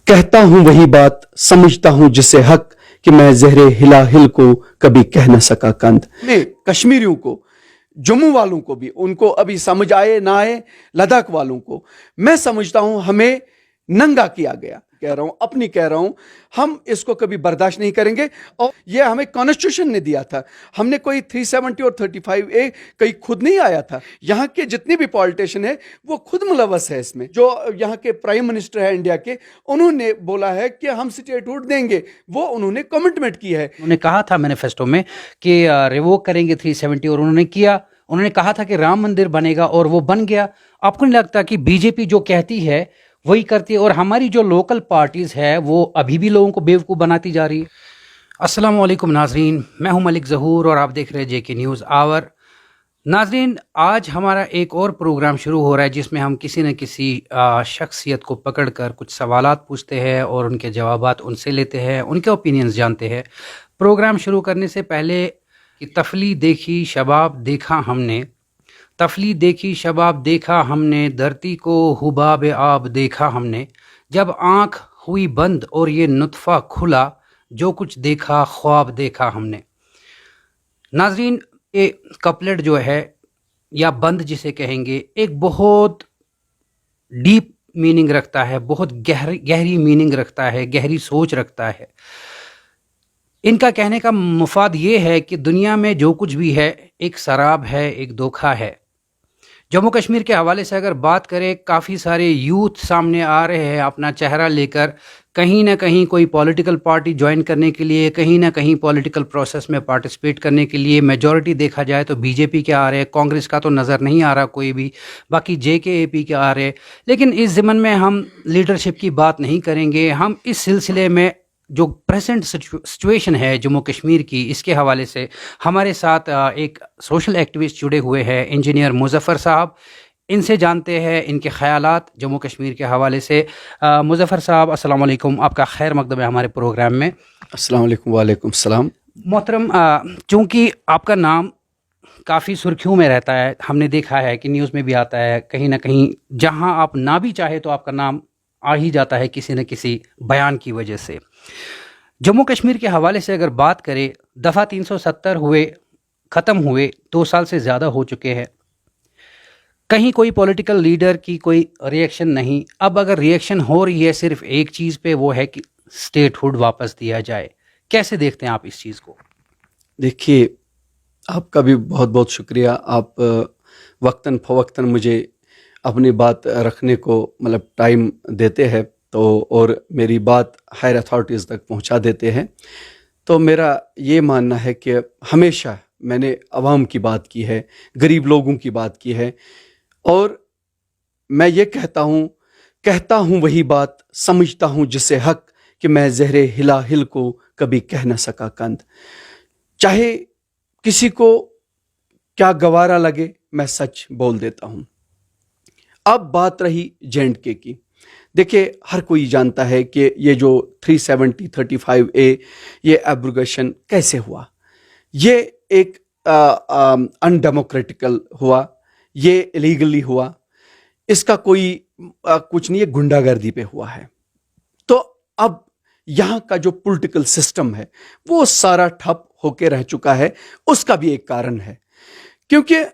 कहता हूं वही बात, समझता हूं जिसे हक कि मैं ज़हरे हिला हिल को कभी कह न सका कंद। मैं कश्मीरियों को, जम्मू वालों को भी, उनको अभी समझ आए ना आए, लद्दाख वालों को मैं समझता हूं हमें नंगा किया गया। कह रहा हूं, अपनी कह रहा हूं, हम इसको कभी बर्दाश्त नहीं करेंगे। और ये हमें कॉन्स्टिट्यूशन ने दिया था, हमने कोई 370 और 35A कहीं खुद नहीं आया था। यहाँ के जितने भी पॉलिटिशियन है वो खुद मुलवस है इसमें। जो यहाँ के प्राइम मिनिस्टर है इंडिया के, उन्होंने बोला है कि हम स्टेटहुड देंगे, वो उन्होंने कमिटमेंट की है। उन्होंने कहा था मैनिफेस्टो में कि रिवोक करेंगे 370 और उन्होंने किया। उन्होंने कहा था कि राम मंदिर बनेगा और वो बन गया। आपको नहीं लगता कि बीजेपी जो कहती है वही करती है और हमारी जो लोकल पार्टीज है वो अभी भी लोगों को बेवकूफ़ बनाती जा रही है? अस्सलाम वालेकुम नाजरीन, मैं हूं मलिक ज़हूर और आप देख रहे हैं जेके न्यूज़ आवर। नाजरीन, आज हमारा एक और प्रोग्राम शुरू हो रहा है जिसमें हम किसी न किसी शख्सियत को पकड़ कर कुछ सवालात पूछते हैं और उनके जवाबात उनसे लेते हैं, उनके ओपिनियंस जानते हैं। प्रोग्राम शुरू करने से पहले कि तफली देखी शबाब देखा हमने, तफली देखी शबाब देखा हमने, धरती को हुबाब आब देखा हमने, जब आँख हुई बंद और ये नुत्फ़ा खुला, जो कुछ देखा ख्वाब देखा हमने। नाजरीन, ये कपलेट जो है या बंद जिसे कहेंगे, एक बहुत डीप मीनिंग रखता है, बहुत गहरी मीनिंग रखता है, गहरी सोच रखता है। इनका कहने का मुफाद ये है कि दुनिया में जो कुछ भी है एक शराब है, एक धोखा है। जम्मू कश्मीर के हवाले से अगर बात करें, काफ़ी सारे यूथ सामने आ रहे हैं अपना चेहरा लेकर, कहीं ना कहीं कोई पॉलिटिकल पार्टी ज्वाइन करने के लिए, कहीं ना कहीं पॉलिटिकल प्रोसेस में पार्टिसिपेट करने के लिए। मेजॉरिटी देखा जाए तो बीजेपी के आ रहे हैं, कांग्रेस का तो नज़र नहीं आ रहा कोई भी, बाकी JKAP के आ रहे। लेकिन इस ज़मन में हम लीडरशिप की बात नहीं करेंगे। हम इस सिलसिले में जो प्रेजेंट सिचुएशन है जम्मू कश्मीर की, इसके हवाले से हमारे साथ एक सोशल एक्टिविस्ट जुड़े हुए हैं, इंजीनियर मुज़फ़्फ़र साहब। इनसे जानते हैं इनके ख़यालात जम्मू कश्मीर के हवाले से। मुज़फ़्फ़र साहब, अस्सलाम वालेकुम, आपका खैर मक़दम है हमारे प्रोग्राम में। अस्सलाम वालेकुम। वालेकुम सलाम। मोहतरम, चूँकि आपका नाम काफ़ी सुर्खियों में रहता है, हमने देखा है कि न्यूज़ में भी आता है, कहीं ना कहीं जहाँ आप ना भी चाहे तो आपका नाम आ ही जाता है किसी न किसी बयान की वजह से। जम्मू कश्मीर के हवाले से अगर बात करें, दफ़ा 370 हुए, ख़त्म हुए, 2 साल से ज़्यादा हो चुके हैं, कहीं कोई पॉलिटिकल लीडर की कोई रिएक्शन नहीं। अब अगर रिएक्शन हो रही है सिर्फ एक चीज़ पे, वो है कि स्टेटहुड वापस दिया जाए। कैसे देखते हैं आप इस चीज़ को? देखिए, आपका भी बहुत बहुत शुक्रिया। आप वक्तन फ़वक्तन मुझे अपनी बात रखने को मतलब टाइम देते हैं, तो और मेरी बात हायर अथॉरिटीज़ तक पहुंचा देते हैं। तो मेरा ये मानना है कि हमेशा मैंने अवाम की बात की है, गरीब लोगों की बात की है, और मैं ये कहता हूँ वही बात, समझता हूँ जिसे हक कि मैं ज़हरे हिला हिल को कभी कह न सका कंद। चाहे किसी को क्या गवारा लगे, मैं सच बोल देता हूँ। अब बात रही J&K की। देखिए, हर कोई जानता है कि ये जो 370 35A ये एब्रोगेशन कैसे हुआ। ये एक अनडेमोक्रेटिकल हुआ, ये इलीगली हुआ, इसका कोई कुछ नहीं है, गुंडागर्दी पे हुआ है। तो अब यहाँ का जो पॉलिटिकल सिस्टम है वो सारा ठप होके रह चुका है। उसका भी एक कारण है, क्योंकि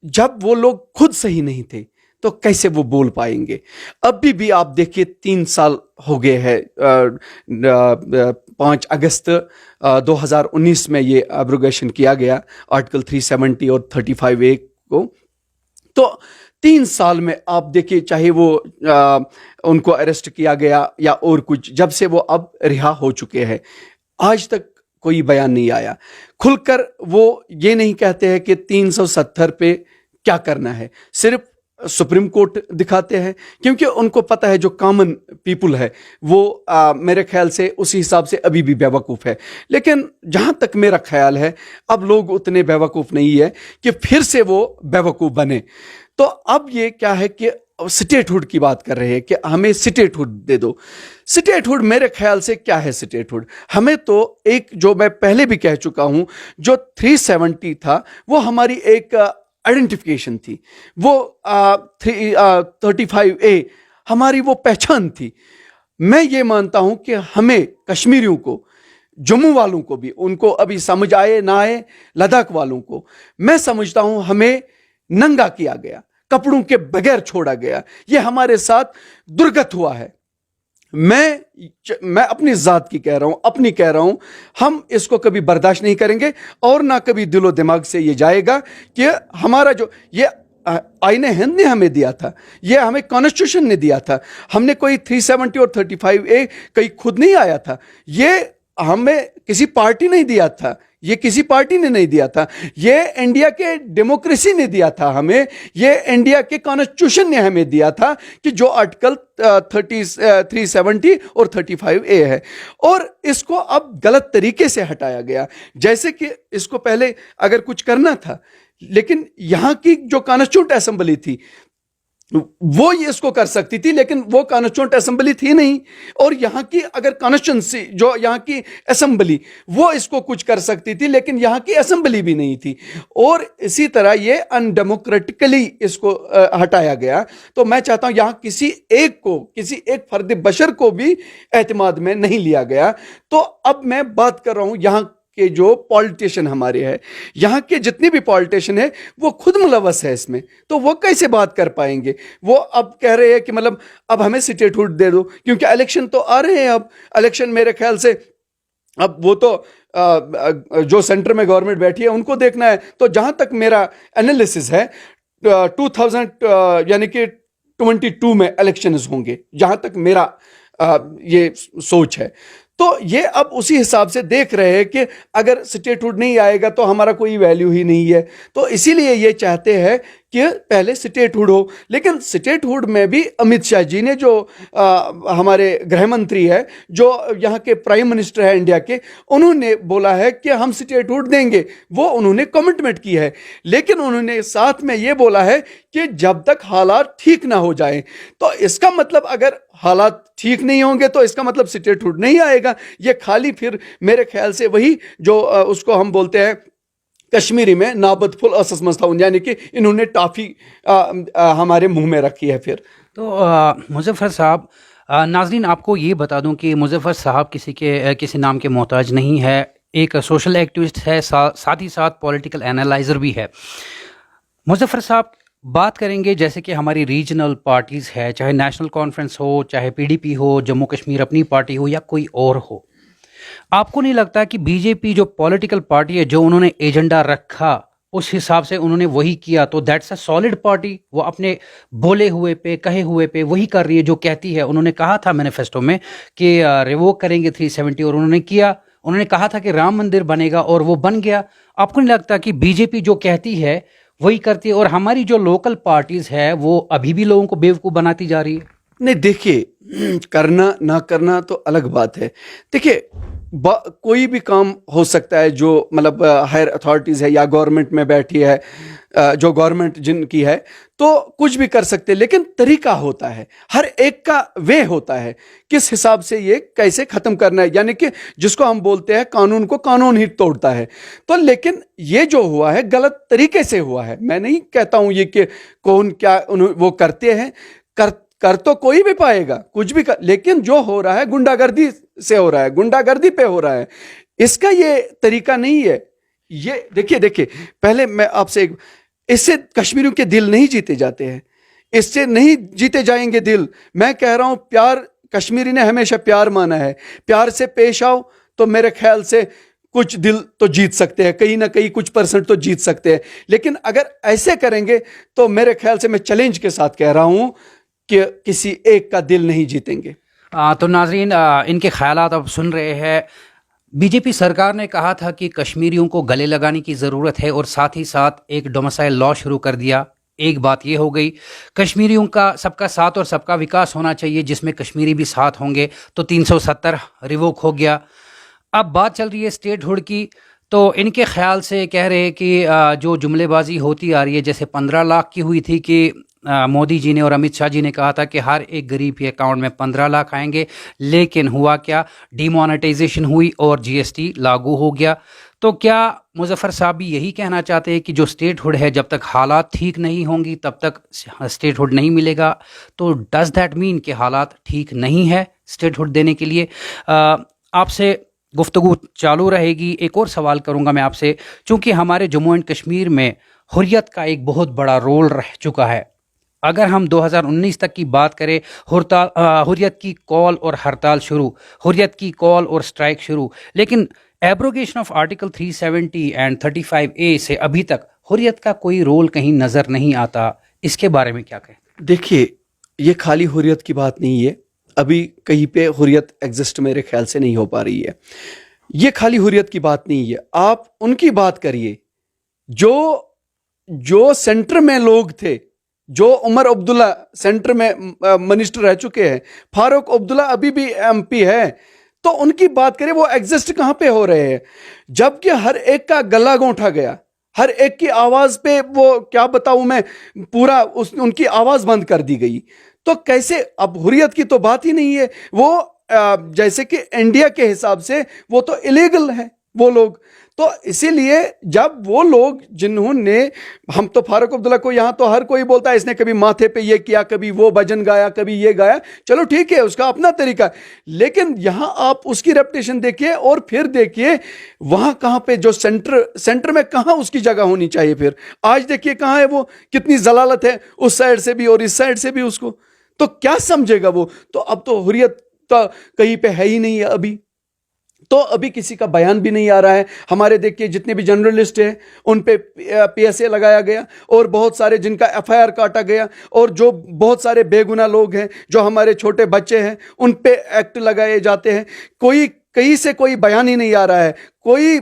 जब वो लोग खुद सही नहीं थे तो कैसे वो बोल पाएंगे। अभी भी आप देखिए, 3 साल हो गए हैं। 5 अगस्त 2019 में ये एब्रोगेशन किया गया आर्टिकल 370 और 35A को। तो 3 साल में आप देखिए, चाहे वो उनको अरेस्ट किया गया या और कुछ, जब से वो अब रिहा हो चुके हैं, आज तक कोई बयान नहीं आया खुलकर। वो ये नहीं कहते हैं कि 370 पे क्या करना है, सिर्फ सुप्रीम कोर्ट दिखाते हैं, क्योंकि उनको पता है जो कॉमन पीपल है वो मेरे ख्याल से उसी हिसाब से अभी भी बेवकूफ़ है। लेकिन जहाँ तक मेरा ख्याल है, अब लोग उतने बेवकूफ़ नहीं है कि फिर से वो बेवकूफ़ बने। तो अब ये क्या है कि स्टेटहुड की बात कर रहे हैं कि हमें स्टेटहुड दे दो। स्टेटहुड मेरे ख्याल से क्या है स्टेटहुड? हमें तो एक, जो मैं पहले भी कह चुका हूं, जो 370 था वो हमारी एक आइडेंटिफिकेशन थी, वो 35A हमारी वो पहचान थी। मैं ये मानता हूं कि हमें कश्मीरियों को, जम्मू वालों को भी, उनको अभी समझ आए ना आए, लद्दाख वालों को, मैं समझता हूं हमें नंगा किया गया, कपड़ों के बगैर छोड़ा गया। ये हमारे साथ दुर्गत हुआ है। मैं अपनी जात की कह रहा हूं, अपनी कह रहा हूं, हम इसको कभी बर्दाश्त नहीं करेंगे और ना कभी दिलो दिमाग से ये जाएगा कि हमारा जो ये आईने हिंद ने हमें दिया था, ये हमें कॉन्स्टिट्यूशन ने दिया था, हमने कोई 370 और 35A कहीं खुद नहीं आया था, ये हमें किसी पार्टी नहीं दिया था, ये किसी पार्टी ने नहीं दिया था, ये इंडिया के डेमोक्रेसी ने दिया था हमें, ये इंडिया के कॉन्स्टिट्यूशन ने हमें दिया था कि जो आर्टिकल 370 और 35A है, और इसको अब गलत तरीके से हटाया गया। जैसे कि इसको पहले अगर कुछ करना था, लेकिन यहां की जो कॉन्स्टिट्यूंट असेंबली थी वो ये इसको कर सकती थी, लेकिन वो कॉन्स्टिट्यूंट असेंबली थी नहीं, और यहाँ की अगर कॉन्स्टिट्यूंसी जो यहाँ की असेंबली वो इसको कुछ कर सकती थी, लेकिन यहाँ की असेंबली भी नहीं थी, और इसी तरह ये अनडेमोक्रेटिकली इसको हटाया गया। तो मैं चाहता हूं यहाँ किसी एक फर्द बशर को भी एतमाद में नहीं लिया गया। तो अब मैं बात कर रहा हूं यहाँ के जो पॉलिटिशियन हमारे हैं, यहाँ के जितने भी पॉलिटिशियन है वो खुद मुलवस है इसमें, तो वो कैसे बात कर पाएंगे? वो अब कह रहे हैं कि मतलब अब हमें स्टेटहुड दे दो, क्योंकि इलेक्शन तो आ रहे हैं। अब इलेक्शन मेरे ख्याल से अब वो तो जो सेंटर में गवर्नमेंट बैठी है उनको देखना है। तो जहां तक मेरा एनालिसिस है 2000 यानी कि 22 में इलेक्शन होंगे, जहां तक मेरा ये सोच है। तो ये अब उसी हिसाब से देख रहे हैं कि अगर स्टेटहुड नहीं आएगा तो हमारा कोई वैल्यू ही नहीं है, तो इसीलिए ये चाहते हैं कि पहले स्टेटहुड हो। लेकिन स्टेटहुड में भी अमित शाह जी ने जो हमारे गृह मंत्री है, जो यहाँ के प्राइम मिनिस्टर है इंडिया के, उन्होंने बोला है कि हम स्टेटहुड देंगे, वो उन्होंने कमिटमेंट की है। लेकिन उन्होंने साथ में ये बोला है कि जब तक हालात ठीक ना हो जाए, तो इसका मतलब अगर हालात ठीक नहीं होंगे तो इसका मतलब स्टेटहुड नहीं आएगा। ये खाली फिर मेरे ख्याल से वही जो उसको हम बोलते हैं कश्मीरी में नाबद फुल असस मस्ताउन, यानी कि इन्होंने टॉफी हमारे मुंह में रखी है फिर। तो मुजफ्फर साहब, नाजरीन आपको ये बता दूं कि मुजफ्फर साहब किसी नाम के मोहताज नहीं है, एक सोशल एक्टिविस्ट है, साथ ही साथ पॉलिटिकल एनालाइजर भी है। मुजफ्फर साहब बात करेंगे जैसे कि हमारी रीजनल पार्टीज़ है, चाहे नेशनल कॉन्फ्रेंस हो, चाहे PDP हो, जम्मू कश्मीर अपनी पार्टी हो या कोई और हो, आपको नहीं लगता कि बीजेपी जो पॉलिटिकल पार्टी है, जो उन्होंने एजेंडा रखा उस हिसाब से उन्होंने वही किया, तो दैट्स अ सॉलिड पार्टी? वो अपने बोले हुए पे, कहे हुए पे वही कर रही है जो कहती है। उन्होंने कहा था मैनिफेस्टो में कि रिवोक करेंगे 370 और उन्होंने किया। उन्होंने कहा था कि राम मंदिर बनेगा और वो बन गया। आपको नहीं लगता कि बीजेपी जो कहती है वही करती है और हमारी जो लोकल पार्टीज है वो अभी भी लोगों को बेवकूफ़ बनाती जा रही है? नहीं, देखिए, करना ना करना तो अलग बात है। देखिए, कोई भी काम हो सकता है जो मतलब हायर अथॉरिटीज़ है या गवर्नमेंट में बैठी है, जो गवर्नमेंट जिनकी है, तो कुछ भी कर सकते हैं, लेकिन तरीका होता है, हर एक का वे होता है किस हिसाब से ये कैसे ख़त्म करना है। यानी कि जिसको हम बोलते हैं कानून को कानून ही तोड़ता है। तो लेकिन ये जो हुआ है गलत तरीके से हुआ है। मैं नहीं कहता हूँ ये कि कौन क्या वो करते हैं, कर तो कोई भी पाएगा कुछ भी कर, लेकिन जो हो रहा है गुंडागर्दी से हो रहा है, गुंडागर्दी पे हो रहा है। इसका ये तरीका नहीं है। ये देखिए, पहले मैं आपसे इससे कश्मीरियों के दिल नहीं जीते जाते हैं, इससे नहीं जीते जाएंगे दिल। मैं कह रहा हूं प्यार, कश्मीरी ने हमेशा प्यार माना है, प्यार से पेश आओ तो मेरे ख्याल से कुछ दिल तो जीत सकते हैं, कहीं ना कहीं कुछ % तो जीत सकते हैं। लेकिन अगर ऐसे करेंगे तो मेरे ख्याल से मैं चैलेंज के साथ कह रहा हूं कि किसी एक का दिल नहीं जीतेंगे। तो नाजरीन, इनके ख्यालात अब सुन रहे हैं। बीजेपी सरकार ने कहा था कि कश्मीरियों को गले लगाने की ज़रूरत है और साथ ही साथ एक डोमिसाइल लॉ शुरू कर दिया। एक बात ये हो गई, कश्मीरियों का सबका साथ और सबका विकास होना चाहिए, जिसमें कश्मीरी भी साथ होंगे। तो 370 रिवोक हो गया। अब बात चल रही है स्टेटहुड की। तो इनके ख्याल से कह रहे हैं कि जो जुमलेबाजी होती आ रही है, जैसे 15 लाख की हुई थी कि मोदी जी ने और अमित शाह जी ने कहा था कि हर एक गरीब के अकाउंट में 15 लाख आएंगे, लेकिन हुआ क्या, डिमोनेटाइजेशन हुई और GST लागू हो गया। تو کیا مظفر صاحب بھی یہی کہنا چاہتے ہیں کہ جو اسٹیٹ ہوڈ ہے جب تک حالات ٹھیک نہیں ہوں گی تب تک اسٹیٹ ہوڈ نہیں ملے گا؟ تو ڈز دیٹ مین کہ حالات ٹھیک نہیں ہے اسٹیٹ ہوڈ دینے کے لیے؟ آپ سے گفتگو چالو رہے گی. ایک اور سوال کروں گا میں آپ سے، چونکہ ہمارے جموں اینڈ کشمیر میں حریت کا ایک بہت بڑا رول رہ چکا ہے. اگر ہم 2019 تک کی بات کریں، حریت کی کال اور ہڑتال شروع، حریت کی کال اور سٹرائک شروع، لیکن abrogation of article 370 and 35A سے ابھی تک حریت کا کوئی رول کہیں نظر نہیں آتا. اس کے بارے میں کیا کہیں؟ دیکھیے، یہ خالی حریت کی بات نہیں ہے. ابھی کہیں پہ حریت ایگزسٹ میرے خیال سے نہیں ہو پا رہی ہے. یہ خالی حریت کی بات نہیں ہے. آپ ان کی بات کریے جو سینٹر میں لوگ تھے، جو عمر عبداللہ سینٹر میں منسٹر رہ چکے ہیں، فاروق عبداللہ ابھی بھی MP ہے، تو ان کی بات کریں وہ ایگزسٹ کہاں پہ ہو رہے ہیں؟ جبکہ ہر ایک کا گلا گھونٹا گیا، ہر ایک کی آواز پہ وہ کیا بتاؤں میں، پورا ان کی آواز بند کر دی گئی. تو کیسے؟ اب حریت کی تو بات ہی نہیں ہے. وہ جیسے کہ انڈیا کے حساب سے وہ تو الیگل ہے وہ لوگ. تو اسی لیے جب وہ لوگ جنہوں نے، ہم تو فاروق عبداللہ کو یہاں تو ہر کوئی بولتا ہے اس نے کبھی ماتھے پہ یہ کیا، کبھی وہ بھجن گایا، کبھی یہ گایا، چلو ٹھیک ہے، اس کا اپنا طریقہ ہے. لیکن یہاں آپ اس کی ریپوٹیشن دیکھیے اور پھر دیکھیے وہاں کہاں پہ جو سینٹر میں کہاں اس کی جگہ ہونی چاہیے. پھر آج دیکھیے کہاں ہے وہ، کتنی ضلالت ہے اس سائڈ سے بھی اور اس سائڈ سے بھی اس کو. تو کیا سمجھے گا وہ؟ تو اب تو حریت کا کہیں پہ ہے ہی نہیں ہے ابھی. تو ابھی کسی کا بیان بھی نہیں آ رہا ہے. ہمارے دیکھیے جتنے بھی جرنلسٹ ہیں ان پہ PSA لگایا گیا، اور بہت سارے جن کا FIR کاٹا گیا، اور جو بہت سارے بے گناہ لوگ ہیں، جو ہمارے چھوٹے بچے ہیں، ان پہ ایکٹ لگائے جاتے ہیں. کوئی کہیں سے کوئی بیان ہی نہیں آ رہا ہے، کوئی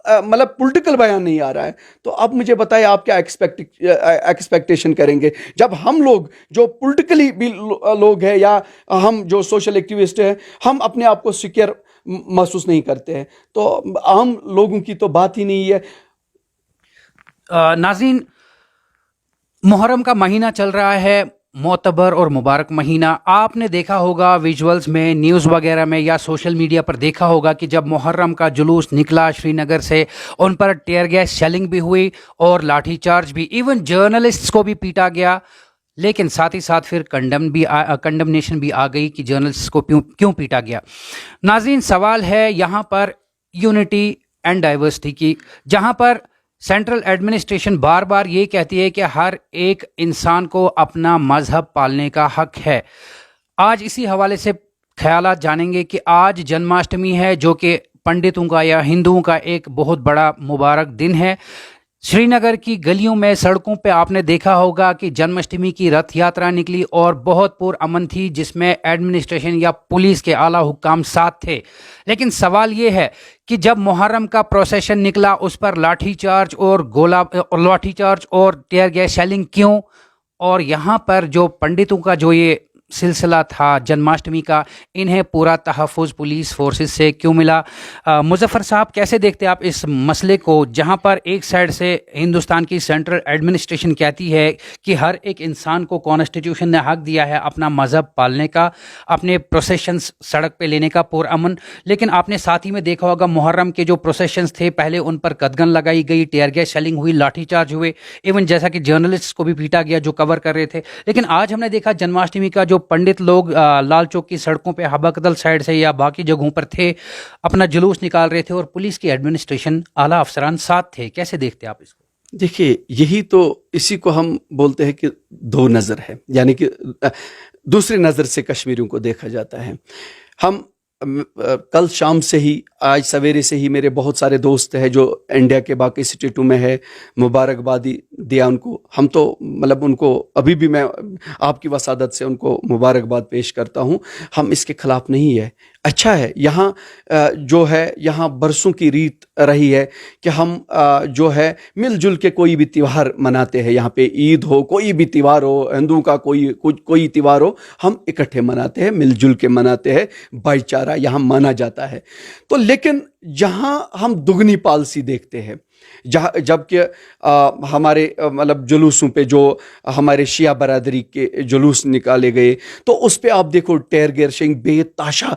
مطلب پولیٹیکل بیان نہیں آ رہا ہے. تو اب مجھے بتائیں آپ کیا ایکسپیکٹیشن کریں گے جب ہم لوگ جو پولیٹیکلی بھی لوگ ہیں، یا ہم جو سوشل ایکٹیوسٹ ہیں، ہم اپنے آپ کو سیکیور محسوس نہیں کرتے ہیں؟ تو عام لوگوں کی تو بات ہی نہیں ہے. ناظرین، محرم کا مہینہ چل رہا ہے، معتبر اور مبارک مہینہ. آپ نے دیکھا ہوگا ویژولز میں، نیوز وغیرہ میں یا سوشل میڈیا پر دیکھا ہوگا کہ جب محرم کا جلوس نکلا شری نگر سے، ان پر ٹیئر گیس شیلنگ بھی ہوئی اور لاٹھی چارج بھی، ایون جرنلسٹس کو بھی پیٹا گیا. لیکن ساتھ ہی ساتھ پھر کنڈمنیشن بھی آ گئی کہ جرنلسٹس کو کیوں پیٹا گیا. ناظرین، سوال ہے یہاں پر یونٹی اینڈ ڈائیورسٹی کی، جہاں پر سینٹرل ایڈمنسٹریشن بار بار یہ کہتی ہے کہ ہر ایک انسان کو اپنا مذہب پالنے کا حق ہے. آج اسی حوالے سے خیالات جانیں گے کہ آج جنماشٹمی ہے، جو کہ پنڈتوں کا یا ہندوؤں کا ایک بہت بڑا مبارک دن ہے. شری نگر کی گلیوں میں، سڑکوں پہ آپ نے دیکھا ہوگا کہ جنماشٹمی کی رتھ یاترا نکلی اور بہت پر امن تھی، جس میں ایڈمنسٹریشن یا پولیس کے اعلیٰ حکام ساتھ تھے. لیکن سوال یہ ہے کہ جب محرم کا پروسیشن نکلا، اس پر لاٹھی چارج اور ٹیئر گیس شیلنگ کیوں؟ اور یہاں پر جو پنڈتوں کا جو یہ سلسلہ تھا جنماشٹمی کا، انہیں پورا تحفظ پولیس فورسز سے کیوں ملا؟ مظفر صاحب، کیسے دیکھتے آپ اس مسئلے کو، جہاں پر ایک سائڈ سے ہندوستان کی سینٹرل ایڈمنسٹریشن کہتی ہے کہ ہر ایک انسان کو کانسٹیٹیوشن نے حق دیا ہے اپنا مذہب پالنے کا، اپنے پروسیشنز سڑک پہ لینے کا پر امن، لیکن آپ نے ساتھ ہی میں دیکھا ہوگا محرم کے جو پروسیشنز تھے، پہلے ان پر قدغن لگائی گئی، ٹیئر گیس شیلنگ ہوئی، لاٹھی چارج ہوئے، ایون جیسا کہ جرنلسٹ کو بھی پیٹا گیا جو کور کر رہے تھے. لیکن آج ہم نے دیکھا جنماشٹمی کا جو پنڈت لوگ لال چوک کی سڑکوں پہ حبکدل سائڈ سے یا باقی جگہوں پر تھے، اپنا جلوس نکال رہے تھے، اور پولیس کی ایڈمنسٹریشن اعلیٰ افسران ساتھ تھے. کیسے دیکھتے آپ اس کو؟ دیکھیے، یہی تو اسی کو ہم بولتے ہیں کہ دو نظر ہے، یعنی کہ دوسری نظر سے کشمیریوں کو دیکھا جاتا ہے. ہم کل شام سے ہی، آج سویرے سے ہی میرے بہت سارے دوست ہیں جو انڈیا کے باقی اسٹیٹوں میں ہے، مبارکبادی دیا ان کو. ہم تو مطلب ان کو ابھی بھی میں آپ کی وسادت سے ان کو مبارکباد پیش کرتا ہوں. ہم اس کے خلاف نہیں ہے، اچھا ہے. یہاں جو ہے، یہاں برسوں کی ریت رہی ہے کہ ہم جو ہے مل جل کے کوئی بھی تیوہار مناتے ہیں. یہاں پہ عید ہو، کوئی بھی تیوہار ہو، ہندوؤں کا کوئی تیوہار ہو، ہم اکٹھے مناتے ہیں، مل جل کے مناتے ہیں، بھائی چارہ یہاں مانا جاتا ہے. تو لیکن جہاں ہم دگنی پالسی دیکھتے ہیں، जबकि हमारे मतलब जुलूसों पे जो हमारे शिया बरादरी के जुलूस निकाले गए तो उस पे आप देखो टेयर गैसिंग बेताशा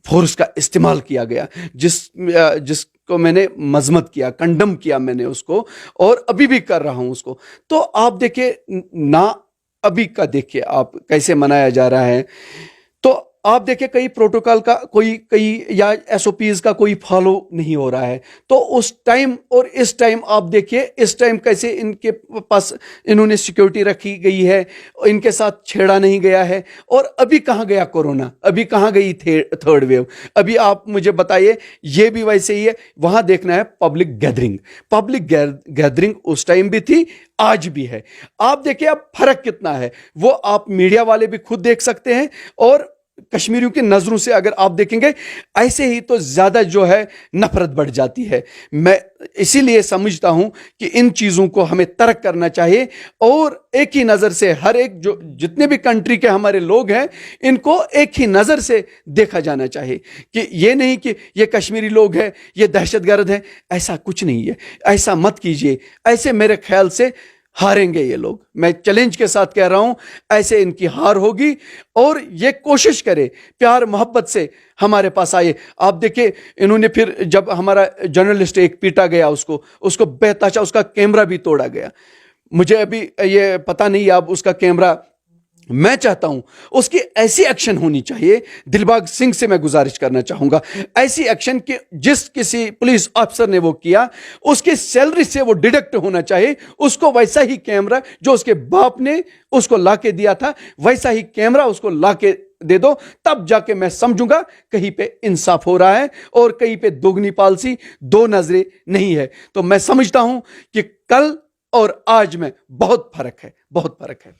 फोर्स का इस्तेमाल किया गया, जिसको मैंने मजम्मत किया, कंडम किया मैंने उसको, और अभी भी कर रहा हूं उसको। तो आप देखिए ना, अभी का देखिए आप कैसे मनाया जा रहा है। तो आप देखिए कई प्रोटोकॉल का कई या एसओपीज का कोई फॉलो नहीं हो रहा है। तो उस टाइम और इस टाइम आप देखिए, इस टाइम कैसे इनके पास इन्होंने सिक्योरिटी रखी गई है, इनके साथ छेड़ा नहीं गया है। और अभी कहाँ गया कोरोना, अभी कहाँ गई थर्ड वेव? अभी आप मुझे बताइए, ये भी वैसे ही है। वहां देखना है पब्लिक गैदरिंग उस टाइम भी थी, आज भी है। आप देखिए अब फर्क कितना है, वो आप मीडिया वाले भी खुद देख सकते हैं, और कश्मीरियों की नजरों से अगर आप देखेंगे, ऐसे ही तो ज्यादा जो है नफरत बढ़ जाती है। मैं इसीलिए समझता हूं कि इन चीजों को हमें तर्क करना चाहिए, और एक ही नजर से हर एक जो जितने भी कंट्री के हमारे लोग हैं, इनको एक ही नजर से देखा जाना चाहिए कि ये नहीं कि ये कश्मीरी लोग हैं, ये दहशतगर्द हैं। ऐसा कुछ नहीं है, ऐसा मत कीजिए। ऐसे मेरे ख्याल से हारेंगे ये लोग, मैं चैलेंज के साथ कह रहा हूं, ऐसे इनकी हार होगी। और ये कोशिश करे प्यार मोहब्बत से हमारे पास आए। आप देखिए इन्होंने फिर जब हमारा जर्नलिस्ट एक पीटा गया, उसको बेताशा उसका कैमरा भी तोड़ा गया। मुझे अभी ये पता नहीं अब उसका कैमरा, मैं चाहता हूं उसकी ऐसी एक्शन होनी चाहिए। दिलबाग सिंह से मैं गुजारिश करना चाहूंगा, ऐसी एक्शन कि जिस किसी पुलिस अफसर ने वो किया, उसकी सैलरी से वो डिडक्ट होना चाहिए। उसको वैसा ही कैमरा जो उसके बाप ने उसको लाके दिया था, वैसा ही कैमरा उसको लाके दे दो, तब जाके मैं समझूंगा कहीं पे इंसाफ हो रहा है और कहीं पे दोगुनी पॉलिसी, दो नजरें नहीं है। तो मैं समझता हूं कि कल और आज में बहुत फर्क है, बहुत फर्क है।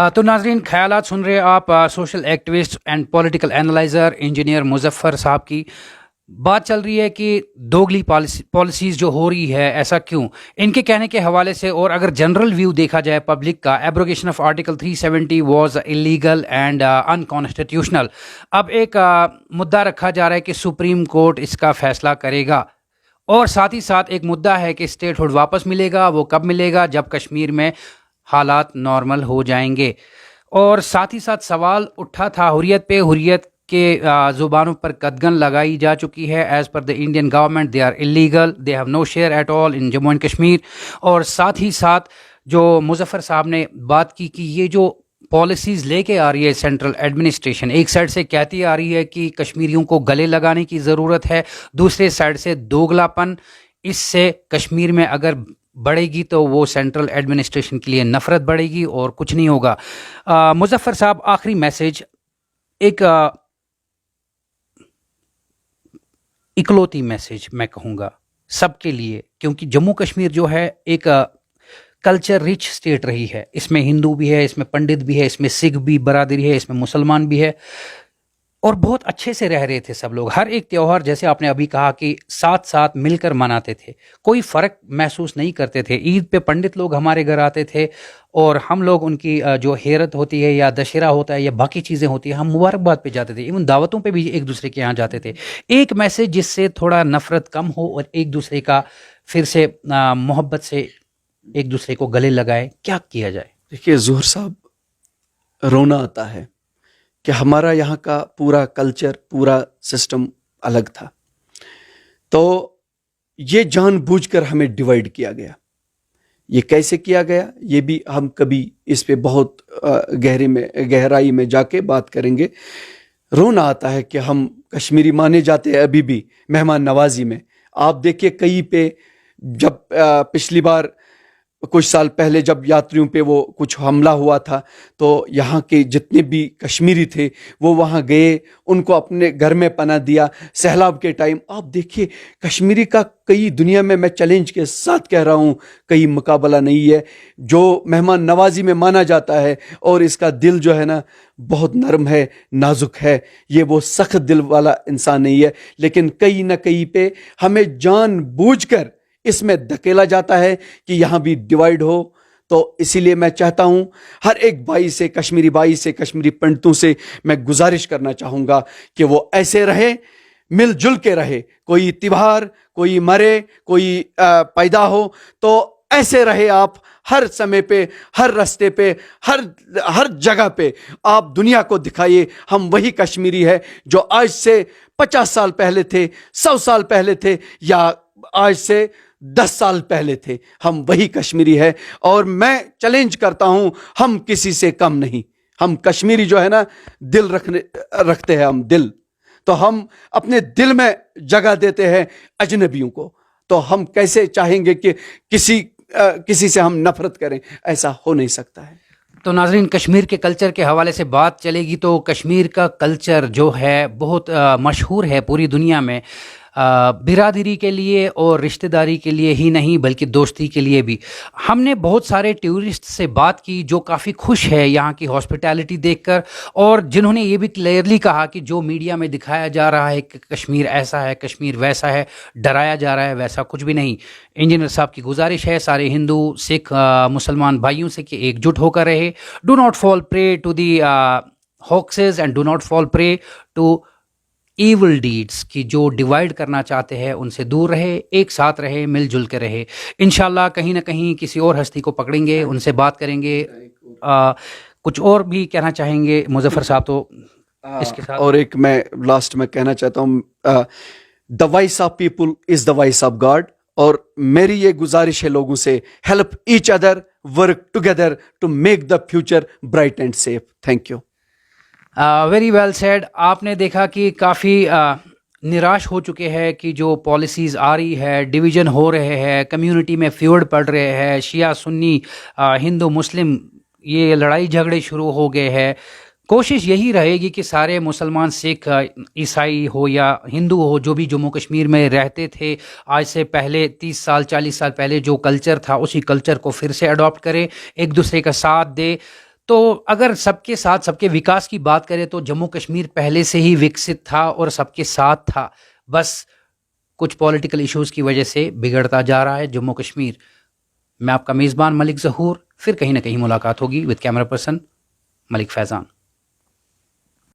तो नाजरीन, ख्यालात सुन रहे आप social activist and political analyser engineer Muzaffar साहब की। बात चल रही है कि दोगली पॉलिसीज जो हो रही है, ऐसा क्यों? इनके कहने के हवाले से, और अगर जनरल व्यू देखा जाए पब्लिक का, abrogation of article 370 was illegal and unconstitutional. अब एक मुद्दा रखा जा रहा है कि सुप्रीम कोर्ट इसका फैसला करेगा, और साथ ही साथ एक मुद्दा है कि स्टेटहुड वापस मिलेगा। वो कब मिलेगा? जब कश्मीर में हालात नॉर्मल हो जाएंगे। और साथ ही साथ सवाल उठा था हुर्रियत पे, हुर्रियत के ज़ुबानों पर कदगन लगाई जा चुकी है। As per the Indian government they are illegal, they have no share at all in Jammu and Kashmir. और साथ ही साथ जो मुजफ्फर साहब ने बात की कि ये जो पॉलिसीज़ लेके आ रही है सेंट्रल एडमिनिस्ट्रेशन, एक साइड से कहती आ रही है कि कश्मीरियों को गले लगाने की ज़रूरत है, दूसरे साइड से दोगलापन, इससे कश्मीर में अगर बढ़ेगी तो वो सेंट्रल एडमिनिस्ट्रेशन के लिए नफरत बढ़ेगी और कुछ नहीं होगा। मुजफ्फर साहब, आखिरी मैसेज, एक इकलौती मैसेज मैं कहूँगा सबके लिए, क्योंकि जम्मू कश्मीर जो है एक कल्चर रिच स्टेट रही है। इसमें हिंदू भी है, इसमें पंडित भी है, इसमें सिख भी बरादरी है, इसमें मुसलमान भी है, और बहुत अच्छे से रह रहे थे सब लोग। हर एक त्यौहार, जैसे आपने अभी कहा, कि साथ साथ मिलकर मनाते थे, कोई फ़र्क महसूस नहीं करते थे। ईद पे पंडित लोग हमारे घर आते थे और हम लोग उनकी जो हेरत होती है या दशहरा होता है या बाकी चीज़ें होती हैं, हम मुबारकबाद पे जाते थे, इवन दावतों पे भी एक दूसरे के यहाँ जाते थे। एक मैसेज जिससे थोड़ा नफ़रत कम हो और एक दूसरे का फिर से मोहब्बत से एक दूसरे को गले लगाए, क्या किया जाए? देखिए ज़ोहर साहब, रोना आता है कि हमारा यहाँ का पूरा कल्चर, पूरा सिस्टम अलग था, तो ये जानबूझकर हमें डिवाइड किया गया। ये कैसे किया गया, ये भी हम कभी इस पे बहुत गहराई में जाके बात करेंगे। रोना आता है कि हम कश्मीरी माने जाते हैं अभी भी मेहमान नवाजी में। आप देखिए कहीं पे, जब पिछली बार कुछ साल पहले जब यात्रियों पे वो कुछ हमला हुआ था, तो यहाँ के जितने भी कश्मीरी थे वो वहाँ गए, उनको अपने घर में पनाह दिया। सैलाब के टाइम आप देखिए कश्मीरी का कई दुनिया में, मैं चैलेंज के साथ कह रहा हूँ, कई मुकाबला नहीं है जो मेहमान नवाजी में माना जाता है। और इसका दिल जो है ना बहुत नरम है, नाजुक है, ये वो सख्त दिल वाला इंसान नहीं है। लेकिन कहीं ना कहीं पे हमें जानबूझकर इसमें धकेला जाता है कि यहाँ भी डिवाइड हो। तो इसीलिए मैं चाहता हूँ हर एक भाई से, कश्मीरी भाई से, कश्मीरी पंडितों से मैं गुजारिश करना चाहूँगा कि वो ऐसे रहे, مل جل کے رہے, کوئی تیوہار, کوئی مرے, کوئی پیدا ہو, تو ایسے رہے آپ ہر سمے پہ, ہر راستے پہ, ہر جگہ پہ آپ دنیا کو دکھائیے ہم وہی کشمیری ہے جو آج سے 50 سال پہلے تھے, 100 سال پہلے تھے, یا آج سے 10 سال پہلے تھے, ہم وہی کشمیری ہے. اور میں چیلنج کرتا ہوں, ہم کسی سے کم نہیں. ہم کشمیری جو ہے نا, دل رکھتے ہیں, ہم دل, تو ہم اپنے دل میں جگہ دیتے ہیں اجنبیوں کو, تو ہم کیسے چاہیں گے کہ کسی سے ہم نفرت کریں؟ ایسا ہو نہیں سکتا ہے. تو ناظرین, کشمیر کے کلچر کے حوالے سے بات چلے گی تو کشمیر کا کلچر جو ہے بہت مشہور ہے پوری دنیا میں, برادری کے لیے اور رشتہ داری کے لیے ہی نہیں بلکہ دوستی کے لیے بھی. ہم نے بہت سارے ٹورسٹ سے بات کی جو کافی خوش ہے یہاں کی ہاسپٹیلٹی دیکھ کر, اور جنہوں نے یہ بھی کلیئرلی کہا کہ جو میڈیا میں دکھایا جا رہا ہے کہ کشمیر ایسا ہے, کشمیر ویسا ہے, ڈرایا جا رہا ہے, ویسا کچھ بھی نہیں. انجینئر صاحب کی گزارش ہے سارے ہندو, سکھ, مسلمان بھائیوں سے کہ ایک جٹ ہو کر رہے. Do not fall prey to the hoaxes and do not fall prey to evil deeds, کی جو ڈیوائیڈ کرنا چاہتے ہیں ان سے دور رہے, ایک ساتھ رہے, مل جل کے رہے. انشاءاللہ کہیں نہ کہیں کسی اور ہستی کو پکڑیں گے, ان سے بات کریں گے. کچھ اور بھی کہنا چاہیں گے مظفر صاحب؟ تو اس کے ساتھ اور ایک میں لاسٹ میں کہنا چاہتا ہوں, the voice of people is the voice of God. اور میری یہ گزارش ہے لوگوں سے, help each other, work together to make the future bright and safe. Thank you. Very well said. آپ نے دیکھا کہ کافی نراش ہو چکے ہیں کہ جو پالیسیز آ رہی ہے, ڈویژن ہو رہے ہیں, کمیونٹی میں فیوڈ پڑ رہے ہیں, شیعہ سنی, ہندو مسلم, یہ لڑائی جھگڑے شروع ہو گئے ہیں. کوشش یہی رہے گی کہ سارے مسلمان, سکھ, عیسائی ہو یا ہندو ہو, جو بھی جموں کشمیر میں رہتے تھے آج سے پہلے 30 سال 40 سال پہلے جو کلچر تھا, اسی کلچر کو پھر سے اڈاپٹ کرے, ایک دوسرے کا ساتھ دے. تو اگر سب کے ساتھ سب کے وکاس کی بات کریں تو جموں کشمیر پہلے سے ہی وکست تھا اور سب کے ساتھ تھا, بس کچھ پولیٹیکل ایشوز کی وجہ سے بگڑتا جا رہا ہے جموں کشمیر. میں آپ کا میزبان ملک ظہور, پھر کہیں نہ کہیں ملاقات ہوگی. With camera person Malik Faizan.